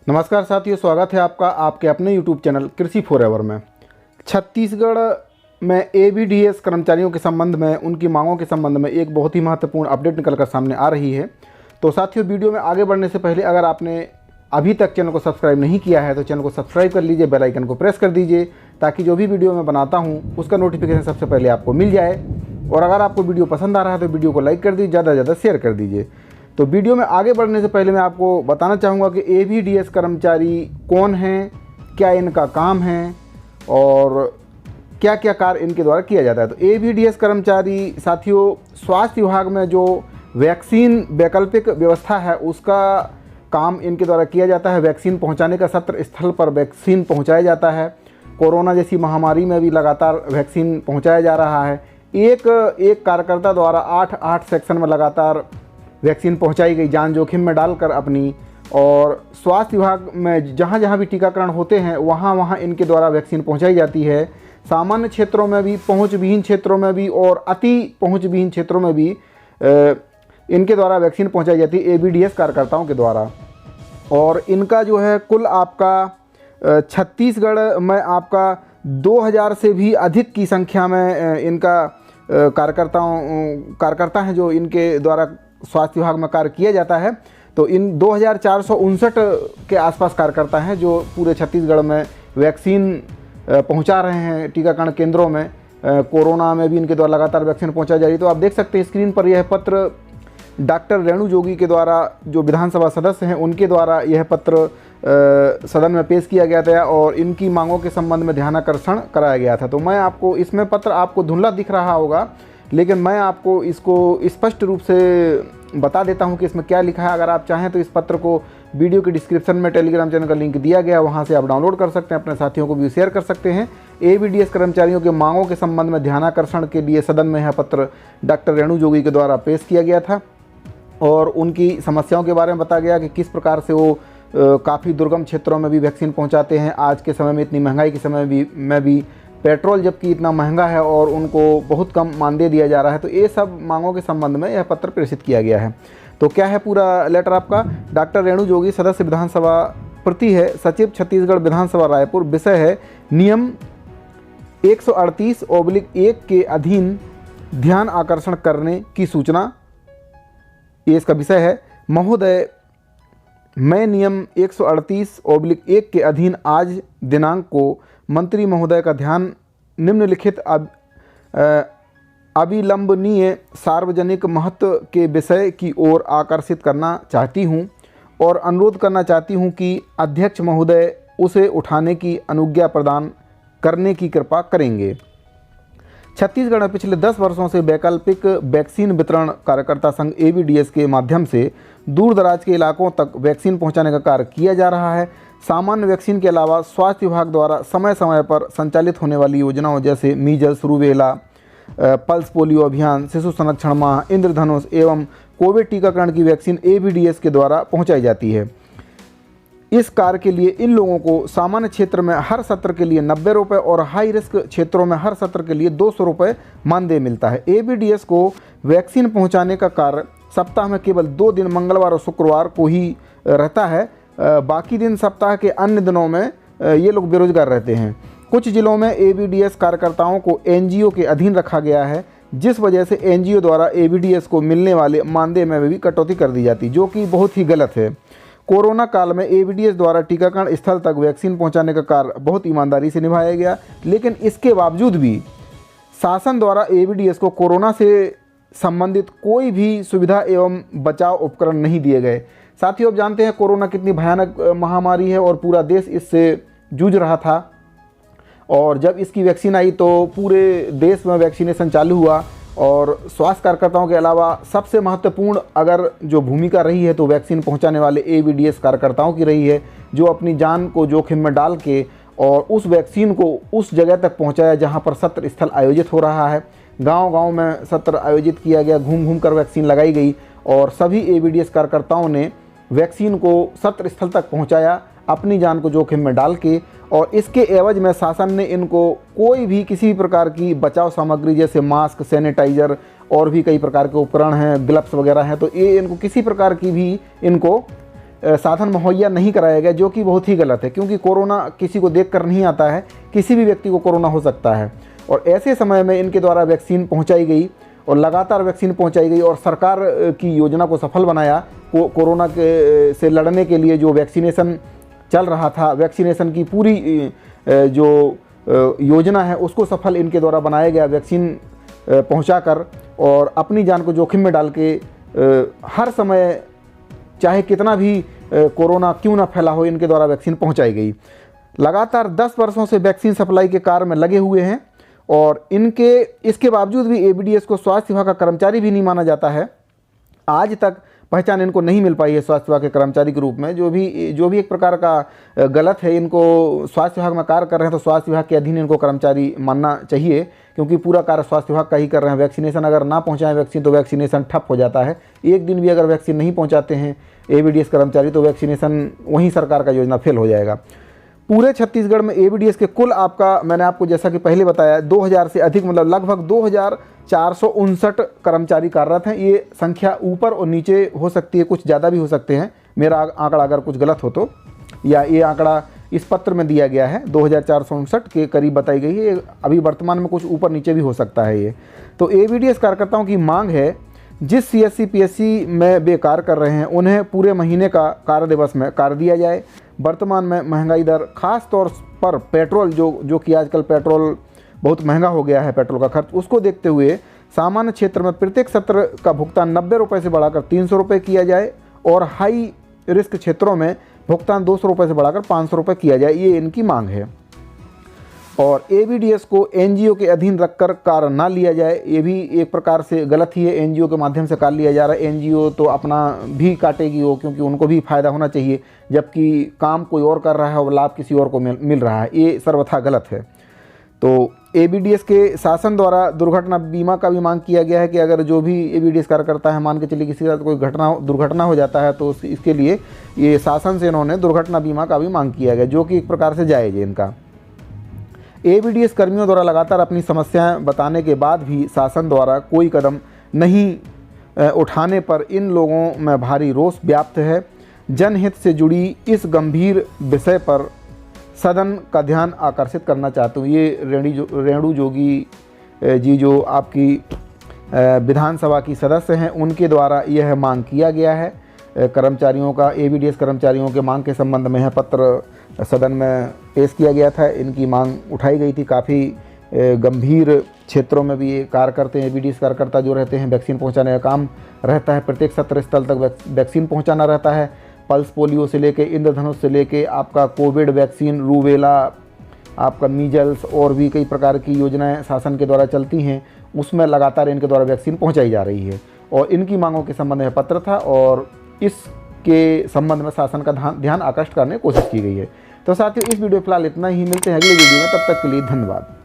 नमस्कार साथियों, स्वागत है आपका आपके अपने YouTube चैनल कृषि फॉरएवर में। छत्तीसगढ़ में ABDS कर्मचारियों के संबंध में, उनकी मांगों के संबंध में एक बहुत ही महत्वपूर्ण अपडेट निकलकर सामने आ रही है। तो साथियों, वीडियो में आगे बढ़ने से पहले अगर आपने अभी तक चैनल को सब्सक्राइब नहीं किया है तो चैनल को सब्सक्राइब कर लीजिए, बेल आइकन को प्रेस कर दीजिए ताकि जो भी वीडियो मैं बनाता हूँ उसका नोटिफिकेशन सबसे पहले आपको मिल जाए। और अगर आपको वीडियो पसंद आ रहा है तो वीडियो को लाइक कर दीजिए, ज़्यादा से ज़्यादा शेयर कर दीजिए। तो वीडियो में आगे बढ़ने से पहले मैं आपको बताना चाहूँगा कि ABDS कर्मचारी कौन हैं, क्या इनका काम है और क्या क्या कार्य इनके द्वारा किया जाता है। तो ABDS कर्मचारी साथियों, स्वास्थ्य विभाग में जो वैक्सीन वैकल्पिक व्यवस्था है उसका काम इनके द्वारा किया जाता है। वैक्सीन पहुंचाने का सत्र स्थल पर वैक्सीन पहुंचाया जाता है। कोरोना जैसी महामारी में भी लगातार वैक्सीन पहुंचाया जा रहा है। एक कार्यकर्ता द्वारा 8 सेक्शन में लगातार वैक्सीन पहुंचाई गई, जान जोखिम में डालकर अपनी। और स्वास्थ्य विभाग में जहां जहां भी टीकाकरण होते हैं वहां वहां इनके द्वारा वैक्सीन पहुंचाई जाती है। सामान्य क्षेत्रों में भी, पहुंच विहीन क्षेत्रों में भी और अति पहुंच विहीन क्षेत्रों में भी इनके द्वारा वैक्सीन पहुंचाई जाती है ABDS कार्यकर्ताओं के द्वारा। और इनका जो है कुल आपका छत्तीसगढ़ में आपका 2000 से भी अधिक की संख्या में इनका कार्यकर्ता हैं जो इनके द्वारा स्वास्थ्य विभाग में कार्य किया जाता है। तो इन 2459 के आसपास कार्यकर्ता हैं जो पूरे छत्तीसगढ़ में वैक्सीन पहुंचा रहे हैं टीकाकरण केंद्रों में। कोरोना में भी इनके द्वारा लगातार वैक्सीन पहुंचाई जा रही है। तो आप देख सकते हैं स्क्रीन पर यह पत्र डॉक्टर रेणु जोगी के द्वारा, जो विधानसभा सदस्य हैं, उनके द्वारा यह पत्र सदन में पेश किया गया था और इनकी मांगों के संबंध में ध्यानाकर्षण कराया गया था। तो मैं आपको इसमें पत्र आपको धुंधला दिख रहा होगा, लेकिन मैं आपको इसको स्पष्ट रूप से बता देता हूं कि इसमें क्या लिखा है। अगर आप चाहें तो इस पत्र को वीडियो के डिस्क्रिप्शन में टेलीग्राम चैनल का लिंक दिया गया है, वहां से आप डाउनलोड कर सकते हैं, अपने साथियों को भी शेयर कर सकते हैं। ABDS कर्मचारियों के मांगों के संबंध में ध्यानाकर्षण के लिए सदन में यह पत्र डॉक्टर रेणु जोगी के द्वारा पेश किया गया था और उनकी समस्याओं के बारे में बताया गया कि किस प्रकार से वो काफ़ी दुर्गम क्षेत्रों में भी वैक्सीन पहुँचाते हैं। आज के समय में, इतनी महंगाई के समय में भी पेट्रोल जबकि इतना महंगा है और उनको बहुत कम मानदेय दिया जा रहा है। तो ये सब मांगों के संबंध में यह पत्र प्रेषित किया गया है। तो क्या है पूरा लेटर आपका? डॉक्टर रेणु जोगी, सदस्य विधानसभा, प्रति है सचिव छत्तीसगढ़ विधानसभा रायपुर। विषय है नियम 138/1 के अधीन ध्यान आकर्षण करने की सूचना। ये इसका विषय है। महोदय, मैं नियम 138/1 के अधीन आज दिनांक को मंत्री महोदय का ध्यान निम्नलिखित अविलंबनीय सार्वजनिक महत्व के विषय की ओर आकर्षित करना चाहती हूं और अनुरोध करना चाहती हूं कि अध्यक्ष महोदय उसे उठाने की अनुज्ञा प्रदान करने की कृपा करेंगे। छत्तीसगढ़ में पिछले 10 वर्षों से वैकल्पिक वैक्सीन वितरण कार्यकर्ता संघ ABDS के माध्यम से दूर दराज के इलाकों तक वैक्सीन पहुंचाने का कार्य किया जा रहा है। सामान्य वैक्सीन के अलावा स्वास्थ्य विभाग द्वारा समय समय पर संचालित होने वाली योजनाओं जैसे मीजल्स, रूबेला, पल्स पोलियो अभियान, शिशु संरक्षण माह, इंद्रधनुष एवं कोविड टीकाकरण की वैक्सीन ABDS के द्वारा पहुंचाई जाती है। इस कार्य के लिए इन लोगों को सामान्य क्षेत्र में हर सत्र के लिए 90 रुपये और हाई रिस्क क्षेत्रों में हर सत्र के लिए 200 रुपये मानदेय मिलता है। ABDS को वैक्सीन पहुंचाने का कार्य सप्ताह में केवल 2 दिन, मंगलवार और शुक्रवार को ही रहता है। बाकी दिन सप्ताह के अन्य दिनों में ये लोग बेरोजगार रहते हैं। कुछ जिलों में ABDS कार्यकर्ताओं को NGO के अधीन रखा गया है, जिस वजह से NGO द्वारा ABDS को मिलने वाले मानदेय में भी कटौती कर दी जाती, जो कि बहुत ही गलत है। कोरोना काल में ABDS द्वारा टीकाकरण स्थल तक वैक्सीन पहुंचाने का कार्य बहुत ईमानदारी से निभाया गया, लेकिन इसके बावजूद भी शासन द्वारा ABDS को कोरोना से संबंधित कोई भी सुविधा एवं बचाव उपकरण नहीं दिए गए। साथियों, आप जानते हैं कोरोना कितनी भयानक महामारी है और पूरा देश इससे जूझ रहा था। और जब इसकी वैक्सीन आई तो पूरे देश में वैक्सीनेशन चालू हुआ और स्वास्थ्य कार्यकर्ताओं के अलावा सबसे महत्वपूर्ण अगर जो भूमिका रही है तो वैक्सीन पहुंचाने वाले ABDS कार्यकर्ताओं की रही है, जो अपनी जान को जोखिम में डाल के और उस वैक्सीन को उस जगह तक पहुंचाया जहां पर सत्र स्थल आयोजित हो रहा है। गांव-गांव में सत्र आयोजित किया गया, घूम घूम कर वैक्सीन लगाई गई और सभी ABDS कार्यकर्ताओं ने वैक्सीन को सत्र स्थल तक पहुंचाया अपनी जान को जोखिम में डाल के। और इसके एवज में शासन ने इनको कोई भी किसी भी प्रकार की बचाव सामग्री जैसे मास्क, सैनिटाइज़र और भी कई प्रकार के उपकरण हैं, ग्लव्स वगैरह हैं, तो ये इनको किसी प्रकार की भी इनको साधन मुहैया नहीं कराया गया, जो कि बहुत ही गलत है, क्योंकि कोरोना किसी को देखकर नहीं आता है, किसी भी व्यक्ति को कोरोना हो सकता है। और ऐसे समय में इनके द्वारा वैक्सीन पहुंचाई गई और लगातार वैक्सीन पहुंचाई गई और सरकार की योजना को सफल बनाया। कोरोना के से लड़ने के लिए जो वैक्सीनेशन चल रहा था, वैक्सीनेशन की पूरी जो योजना है उसको सफल इनके द्वारा बनाया गया, वैक्सीन पहुंचाकर और अपनी जान को जोखिम में डाल के हर समय चाहे कितना भी कोरोना क्यों ना फैला हो, इनके द्वारा वैक्सीन पहुंचाई गई। लगातार 10 वर्षों से वैक्सीन सप्लाई के कार्य में लगे हुए हैं और इसके बावजूद भी एबीडीएस को स्वास्थ्य विभाग का कर्मचारी भी नहीं माना जाता है। आज तक पहचान इनको नहीं मिल पाई है स्वास्थ्य विभाग के कर्मचारी के रूप में, जो भी एक प्रकार का गलत है। इनको स्वास्थ्य विभाग में कार्य कर रहे हैं तो स्वास्थ्य विभाग के अधीन इनको कर्मचारी मानना चाहिए, क्योंकि पूरा कार्य स्वास्थ्य विभाग का ही कर रहे हैं। वैक्सीनेशन अगर ना पहुंचाएं वैक्सीन तो वैक्सीनेशन ठप हो जाता है। एक दिन भी अगर वैक्सीन नहीं पहुंचाते हैं एबीडीएस कर्मचारी तो वैक्सीनेशन वहीं सरकार का योजना फेल हो जाएगा। पूरे छत्तीसगढ़ में एबीडीएस के कुल मैंने आपको जैसा कि पहले बताया 2000 से अधिक, मतलब लगभग 2459 कर्मचारी कार्यरत हैं। ये संख्या ऊपर और नीचे हो सकती है, कुछ ज़्यादा भी हो सकते हैं। मेरा आंकड़ा अगर कुछ गलत हो तो, या ये आंकड़ा इस पत्र में दिया गया है 2459 के करीब बताई गई है। अभी वर्तमान में कुछ ऊपर नीचे भी हो सकता है ये। तो एबीडीएस कार्यकर्ताओं की मांग है, जिस सीएससी पीएससी में वे कार्य कर रहे हैं उन्हें पूरे महीने का कार्य दिवस में कार्य दिया जाए। वर्तमान में महंगाई दर, खास तौर पर पेट्रोल जो कि आजकल पेट्रोल बहुत महंगा हो गया है, पेट्रोल का खर्च, उसको देखते हुए सामान्य क्षेत्र में प्रत्येक सत्र का भुगतान 90 रुपये से बढ़ाकर 300 रुपये किया जाए और हाई रिस्क क्षेत्रों में भुगतान 200 रुपये से बढ़ाकर 500 रुपये किया जाए, ये इनकी मांग है। और एबीडीएस को एनजीओ के अधीन रखकर कार्य ना लिया जाए, ये भी एक प्रकार से गलत ही है। एनजीओ के माध्यम से कार्य लिया जा रहा है, एनजीओ तो अपना भी काटेगी वो, क्योंकि उनको भी फायदा होना चाहिए, जबकि काम कोई और कर रहा है और लाभ किसी और को मिल रहा है, ये सर्वथा गलत है। तो एबीडीएस के शासन द्वारा दुर्घटना बीमा का भी मांग किया गया है कि अगर जो भी एबीडीएस कार्यकर्ता है, मान के चलिए किसी का कोई दुर्घटना हो जाता है तो इसके लिए ये शासन से इन्होंने दुर्घटना बीमा का भी मांग किया गया, जो कि एक प्रकार से जायज़ है इनका। एबीडीएस कर्मियों द्वारा लगातार अपनी समस्याएं बताने के बाद भी शासन द्वारा कोई कदम नहीं उठाने पर इन लोगों में भारी रोष व्याप्त है। जनहित से जुड़ी इस गंभीर विषय पर सदन का ध्यान आकर्षित करना चाहता हूँ। ये रेणु जोगी जी जो आपकी विधानसभा की सदस्य हैं, उनके द्वारा यह मांग किया गया है। कर्मचारियों का, एबीडीएस कर्मचारियों के मांग के संबंध में यह पत्र सदन में पेश किया गया था। इनकी मांग उठाई गई थी। काफ़ी गंभीर क्षेत्रों में भी ये कार्य करते हैं। एबीडीएस कार्यकर्ता जो रहते हैं, वैक्सीन पहुंचाने का काम रहता है, प्रत्येक सत्र स्थल तक वैक्सीन पहुंचाना रहता है। पल्स पोलियो से लेके, इंद्रधनुष से लेके आपका कोविड वैक्सीन, रूबेला, आपका मीजल्स और भी कई प्रकार की योजनाएं शासन के द्वारा चलती हैं, उसमें लगातार इनके द्वारा वैक्सीन पहुंचाई जा रही है। और इनकी मांगों के संबंध में पत्र था और इसके संबंध में शासन का ध्यान आकर्षित करने की कोशिश की गई है। तो साथियों, इस वीडियो फिलहाल इतना ही। मिलते हैं अगले वीडियो में, तब तक के लिए धन्यवाद।